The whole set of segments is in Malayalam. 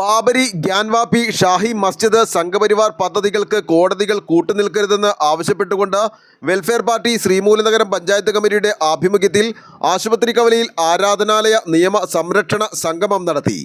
ബാബരി ഗ്യാൻവാപി ഷാഹി മസ്ജിദ് സംഘപരിവാർ പദ്ധതികൾക്ക് കോടതികൾ കൂട്ടുനിൽക്കരുതെന്ന് ആവശ്യപ്പെട്ടുകൊണ്ട് വെൽഫെയർ പാർട്ടി ശ്രീമൂലനഗരം പഞ്ചായത്ത് കമ്മിറ്റിയുടെ ആഭിമുഖ്യത്തിൽ ആശുപത്രി കവലയിൽ ആരാധനാലയ നിയമ സംരക്ഷണ സംഗമം നടത്തി.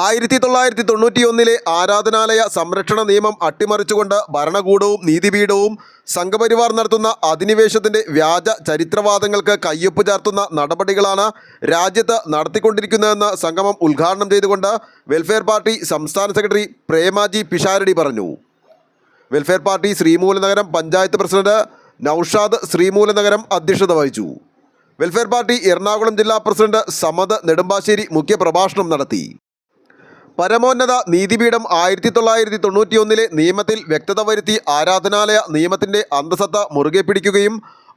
1991 ആരാധനാലയ സംരക്ഷണ നിയമം അട്ടിമറിച്ചുകൊണ്ട് ഭരണകൂടവും നീതിപീഠവും സംഘപരിവാർ നടത്തുന്ന അധിനിവേശത്തിൻ്റെ വ്യാജ ചരിത്രവാദങ്ങൾക്ക് കയ്യൊപ്പ് ചാർത്തുന്ന നടപടികളാണ് രാജ്യത്ത് നടത്തിക്കൊണ്ടിരിക്കുന്നതെന്ന് സംഗമം ഉദ്ഘാടനം ചെയ്തുകൊണ്ട് വെൽഫെയർ പാർട്ടി സംസ്ഥാന സെക്രട്ടറി പ്രേമാജി പിഷാരടി പറഞ്ഞു. Welfare party Sreemoolanagaram panchayat president Naushad Sreemoolanagaram അധ്യക്ഷത വഹിച്ചു. വെൽഫെയർ പാർട്ടി എറണാകുളം ജില്ലാ പ്രസിഡന്റ് സമദ് നെടുമ്പാശ്ശേരി മുഖ്യപ്രഭാഷണം നടത്തി. പരമോന്നത നീതിപീഠം 1991 നിയമത്തിൽ വ്യക്തത വരുത്തി ആരാധനാലയ നിയമത്തിൻ്റെ അന്തസത്ത മുറുകെ പിടിക്കുകയും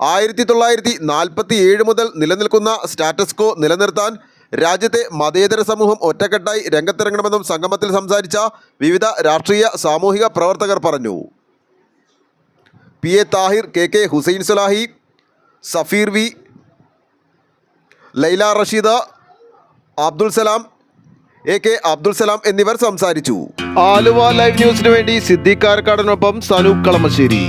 1947 മുതൽ നിലനിൽക്കുന്ന സ്റ്റാറ്റസ് കോ നിലനിർത്താൻ രാജ്യത്തെ മതേതര സമൂഹം ഒറ്റക്കെട്ടായി രംഗത്തിറങ്ങണമെന്നും സംഗമത്തിൽ സംസാരിച്ച വിവിധ രാഷ്ട്രീയ സാമൂഹിക പ്രവർത്തകർ പറഞ്ഞു. PA Tahir, KK Hussain Salahi, Safeer V, Laila Rasheed, Abdul Salam, AK Abdul Salam എന്നിവർ സംസാരിച്ചു. ആലുവ ലൈവ് ന്യൂസിനു വേണ്ടി സിദ്ദീഖ് കാരക്കാടനൊപ്പം സനൂപ് കളമശ്ശേരി.